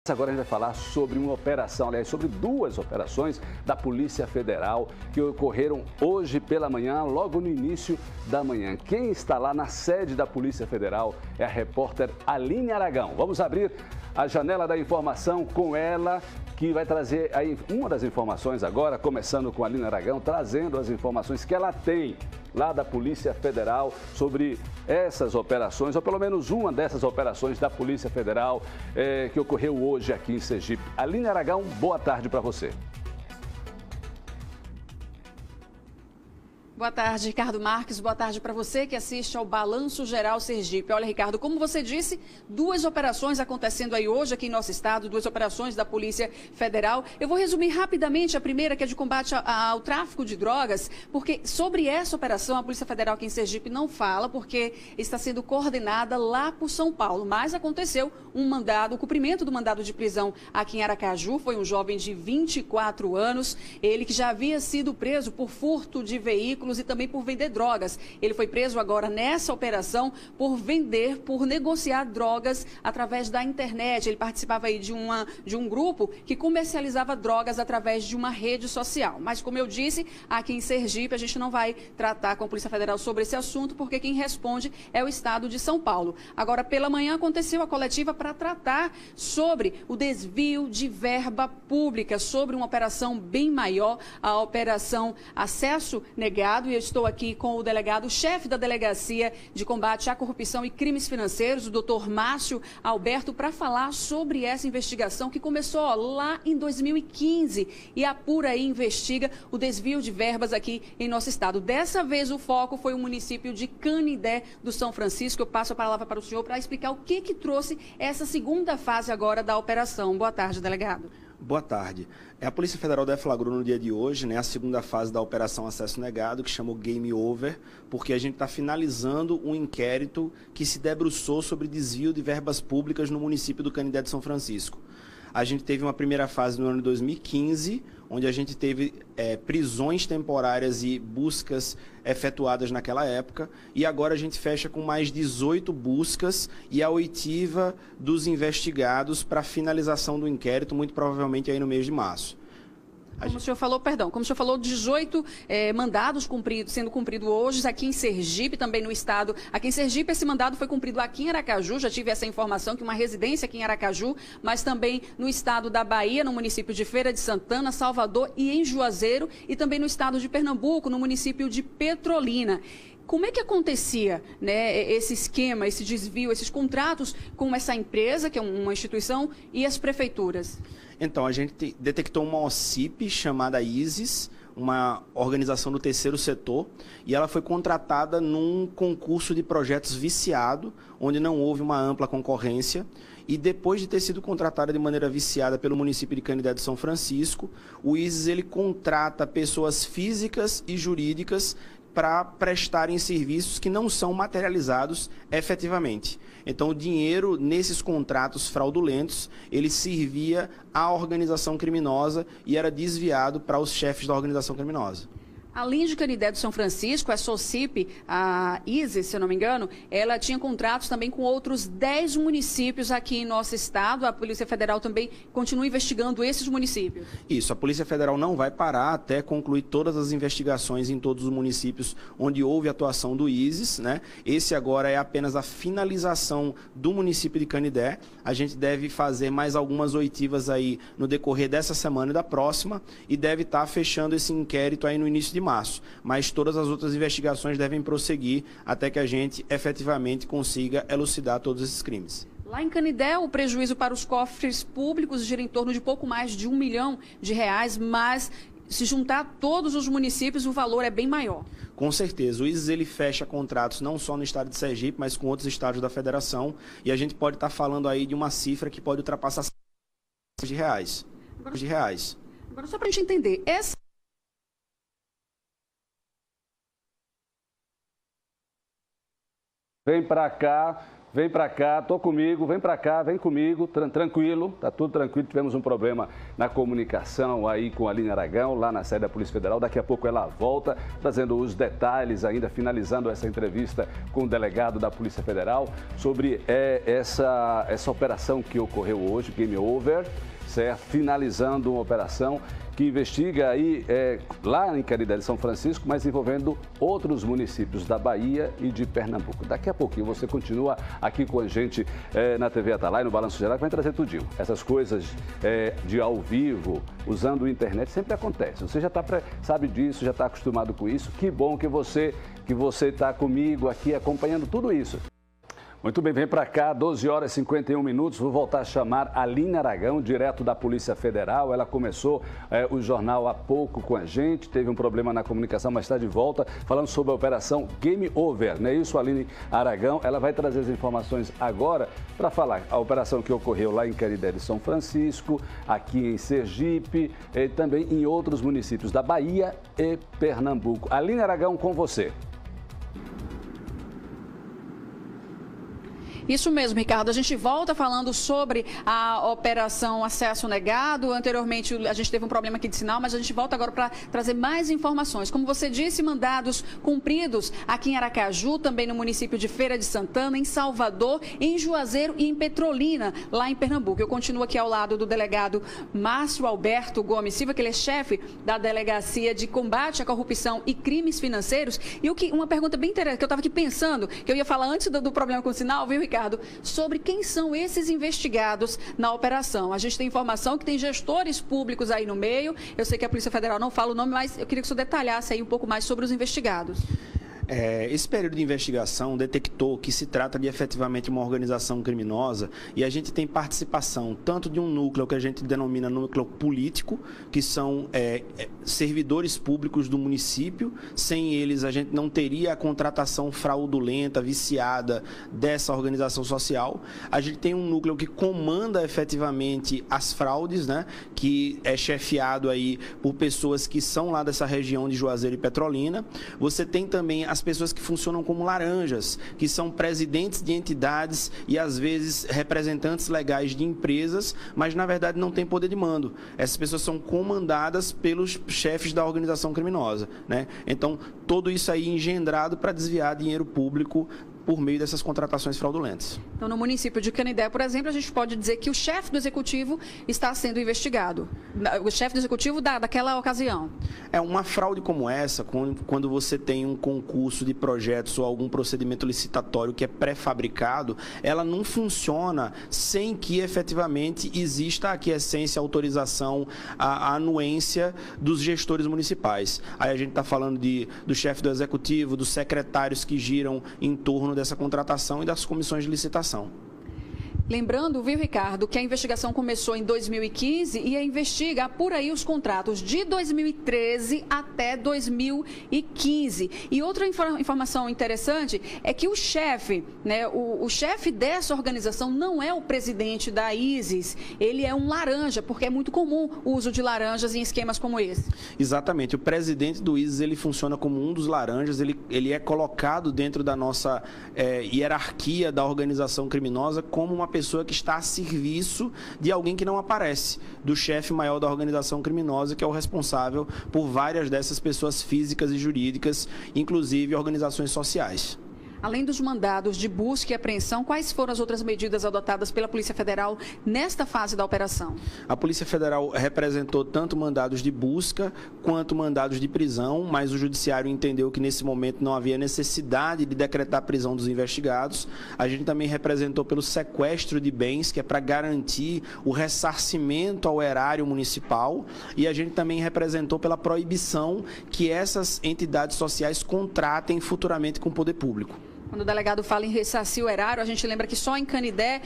Agora a gente vai falar sobre uma operação, aliás, sobre duas operações da Polícia Federal que ocorreram hoje pela manhã, logo no início da manhã. Quem está lá na sede da Polícia Federal é a repórter Aline Aragão. Vamos abrir a janela da informação com ela, que vai trazer aí uma das informações agora, começando com a Aline Aragão, trazendo as informações que ela tem lá da Polícia Federal sobre essas operações, ou pelo menos uma dessas operações da Polícia Federal que ocorreu hoje aqui em Sergipe. Aline Aragão, boa tarde para você. Boa tarde, Ricardo Marques. Boa tarde para você que assiste ao Balanço Geral Sergipe. Olha, Ricardo, como você disse, duas operações acontecendo aí hoje aqui em nosso estado, duas operações da Polícia Federal. Eu vou resumir rapidamente a primeira, que é de combate ao tráfico de drogas, porque sobre essa operação a Polícia Federal aqui em Sergipe não fala, porque está sendo coordenada lá por São Paulo. Mas aconteceu o cumprimento do mandado de prisão aqui em Aracaju. Foi um jovem de 24 anos, ele que já havia sido preso por furto de veículos e também por vender drogas. Ele foi preso agora nessa operação por negociar drogas através da internet. Ele participava aí de um grupo que comercializava drogas através de uma rede social. Mas, como eu disse, aqui em Sergipe a gente não vai tratar com a Polícia Federal sobre esse assunto, porque quem responde é o estado de São Paulo. Agora, pela manhã, aconteceu a coletiva para tratar sobre o desvio de verba pública, sobre uma operação bem maior, a Operação Acesso Negado. E eu estou aqui com o delegado-chefe da Delegacia de Combate à Corrupção e Crimes Financeiros, o doutor Márcio Alberto, para falar sobre essa investigação que começou lá em 2015 e apura e investiga o desvio de verbas aqui em nosso estado. Dessa vez o foco foi o município de Canindé do São Francisco. Eu passo a palavra para o senhor para explicar o que trouxe essa segunda fase agora da operação. Boa tarde, delegado. Boa tarde. A Polícia Federal deflagrou no dia de hoje, a segunda fase da Operação Acesso Negado, que chamou Game Over, porque a gente está finalizando um inquérito que se debruçou sobre desvio de verbas públicas no município do Canindé de São Francisco. A gente teve uma primeira fase no ano de 2015, onde a gente teve prisões temporárias e buscas efetuadas naquela época. E agora a gente fecha com mais 18 buscas e a oitiva dos investigados para finalização do inquérito, muito provavelmente aí no mês de março. Como o senhor falou, 18 mandados sendo cumpridos hoje aqui em Sergipe, também no estado. Aqui em Sergipe, esse mandado foi cumprido aqui em Aracaju, já tive essa informação, que uma residência aqui em Aracaju, mas também no estado da Bahia, no município de Feira de Santana, Salvador e em Juazeiro, e também no estado de Pernambuco, no município de Petrolina. Como é que acontecia, esse esquema, esse desvio, esses contratos com essa empresa, que é uma instituição, e as prefeituras? Então, a gente detectou uma OCIP chamada ISIS, uma organização do terceiro setor, e ela foi contratada num concurso de projetos viciado, onde não houve uma ampla concorrência. E depois de ter sido contratada de maneira viciada pelo município de Canindé de São Francisco, o ISIS ele contrata pessoas físicas e jurídicas para prestarem serviços que não são materializados efetivamente. Então, o dinheiro nesses contratos fraudulentos, ele servia à organização criminosa e era desviado para os chefes da organização criminosa. Além de Canindé do São Francisco, a SOCIP, a ISIS, se eu não me engano, ela tinha contratos também com outros 10 municípios aqui em nosso estado. A Polícia Federal também continua investigando esses municípios. Isso, a Polícia Federal não vai parar até concluir todas as investigações em todos os municípios onde houve atuação do ISIS, Esse agora é apenas a finalização do município de Canindé. A gente deve fazer mais algumas oitivas aí no decorrer dessa semana e da próxima e deve estar fechando esse inquérito aí no início de março, mas todas as outras investigações devem prosseguir até que a gente efetivamente consiga elucidar todos esses crimes. Lá em Canindé, o prejuízo para os cofres públicos gira em torno de pouco mais de R$1 milhão, mas se juntar todos os municípios, o valor é bem maior. Com certeza. O ISIS ele fecha contratos não só no estado de Sergipe, mas com outros estados da federação, e a gente pode estar falando aí de uma cifra que pode ultrapassar de reais. Agora, só para a gente entender, Vem para cá Vem para cá, tô comigo, vem para cá, vem comigo, tranquilo, tá tudo tranquilo. Tivemos um problema na comunicação aí com a Aline Aragão, lá na sede da Polícia Federal. Daqui a pouco ela volta, trazendo os detalhes, ainda finalizando essa entrevista com o delegado da Polícia Federal sobre essa operação que ocorreu hoje, Game Over, certo? Finalizando uma operação que investiga aí lá em Canindé de São Francisco, mas envolvendo outros municípios da Bahia e de Pernambuco. Daqui a pouquinho você continua aqui com a gente na TV Atalaia, no Balanço Geral, que vai trazer tudinho. Essas coisas de ao vivo, usando a internet, sempre acontece. Você já sabe disso, já está acostumado com isso. Que bom que você está comigo aqui acompanhando tudo isso. Muito bem, vem para cá, 12 horas e 51 minutos, vou voltar a chamar a Aline Aragão, direto da Polícia Federal. Ela começou o jornal há pouco com a gente, teve um problema na comunicação, mas está de volta, falando sobre a operação Game Over, não é isso, Aline Aragão? Ela vai trazer as informações agora para falar a operação que ocorreu lá em Canindé de São Francisco, aqui em Sergipe, e também em outros municípios da Bahia e Pernambuco. Aline Aragão, com você. Isso mesmo, Ricardo. A gente volta falando sobre a operação Acesso Negado. Anteriormente, a gente teve um problema aqui de sinal, mas a gente volta agora para trazer mais informações. Como você disse, mandados cumpridos aqui em Aracaju, também no município de Feira de Santana, em Salvador, em Juazeiro e em Petrolina, lá em Pernambuco. Eu continuo aqui ao lado do delegado Márcio Alberto Gomes Silva, que ele é chefe da Delegacia de Combate à Corrupção e Crimes Financeiros. E uma pergunta bem interessante, que eu estava aqui pensando, que eu ia falar antes do problema com o sinal, viu, Ricardo? Sobre quem são esses investigados na operação. A gente tem informação que tem gestores públicos aí no meio. Eu sei que a Polícia Federal não fala o nome, mas eu queria que o senhor detalhasse aí um pouco mais sobre os investigados. Esse período de investigação detectou que se trata de efetivamente uma organização criminosa e a gente tem participação tanto de um núcleo que a gente denomina núcleo político, que são servidores públicos do município. Sem eles, a gente não teria a contratação fraudulenta, viciada dessa organização social. A gente tem um núcleo que comanda efetivamente as fraudes, né, que é chefiado aí por pessoas que são lá dessa região de Juazeiro e Petrolina. Você tem também as pessoas que funcionam como laranjas, que são presidentes de entidades e, às vezes, representantes legais de empresas, mas, na verdade, não têm poder de mando. Essas pessoas são comandadas pelos chefes da organização criminosa, né? Então, tudo isso aí engendrado para desviar dinheiro público por meio dessas contratações fraudulentas. Então, no município de Canindé, por exemplo, a gente pode dizer que o chefe do executivo está sendo investigado. O chefe do executivo daquela ocasião. Uma fraude como essa, quando você tem um concurso de projetos ou algum procedimento licitatório que é pré-fabricado, ela não funciona sem que efetivamente exista a aquiescência, a autorização, a anuência dos gestores municipais. Aí a gente está falando do chefe do executivo, dos secretários que giram em torno dessa contratação e das comissões de licitação. Lembrando, viu, Ricardo, que a investigação começou em 2015 e investiga por aí os contratos de 2013 até 2015. E outra informação interessante é que o chefe, né, o chefe dessa organização não é o presidente da ISIS, ele é um laranja, porque é muito comum o uso de laranjas em esquemas como esse. Exatamente. O presidente do ISIS, ele funciona como um dos laranjas, ele é colocado dentro da nossa hierarquia da organização criminosa como uma pessoa que está a serviço de alguém que não aparece, do chefe maior da organização criminosa, que é o responsável por várias dessas pessoas físicas e jurídicas, inclusive organizações sociais. Além dos mandados de busca e apreensão, quais foram as outras medidas adotadas pela Polícia Federal nesta fase da operação? A Polícia Federal representou tanto mandados de busca quanto mandados de prisão, mas o Judiciário entendeu que nesse momento não havia necessidade de decretar a prisão dos investigados. A gente também representou pelo sequestro de bens, que é para garantir o ressarcimento ao erário municipal, e a gente também representou pela proibição que essas entidades sociais contratem futuramente com o poder público. Quando o delegado fala em ressarcir o erário, a gente lembra que só em Canindé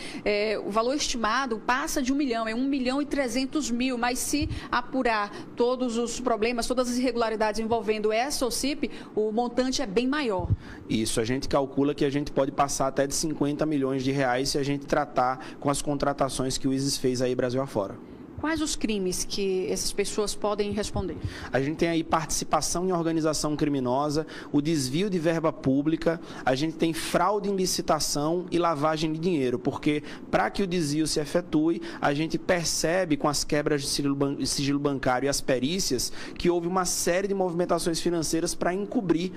o valor estimado passa de 1 milhão, é 1.300.000, mas se apurar todos os problemas, todas as irregularidades envolvendo essa OCIP, o montante é bem maior. Isso, a gente calcula que a gente pode passar até de 50 milhões de reais se a gente tratar com as contratações que o ISIS fez aí Brasil afora. quais os crimes que essas pessoas podem responder? A gente tem aí participação em organização criminosa, o desvio de verba pública, a gente tem fraude em licitação e lavagem de dinheiro, porque para que o desvio se efetue, a gente percebe com as quebras de sigilo bancário e as perícias que houve uma série de movimentações financeiras para encobrir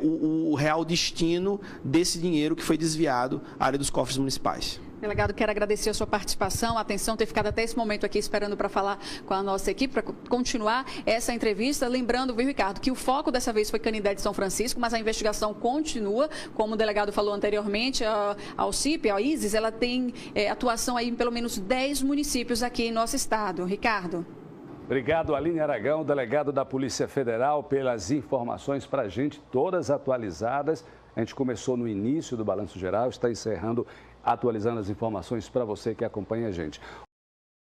o real destino desse dinheiro que foi desviado à área dos cofres municipais. Delegado, quero agradecer a sua participação, a atenção, ter ficado até esse momento aqui esperando para falar com a nossa equipe, para continuar essa entrevista. Lembrando, viu, Ricardo, que o foco dessa vez foi Canindé de São Francisco, mas a investigação continua. Como o delegado falou anteriormente, a OCIP, a ISIS, ela tem atuação aí em pelo menos 10 municípios aqui em nosso estado. Ricardo. Obrigado, Aline Aragão, delegado da Polícia Federal, pelas informações para a gente, todas atualizadas. A gente começou no início do Balanço Geral, está encerrando, atualizando as informações para você que acompanha a gente.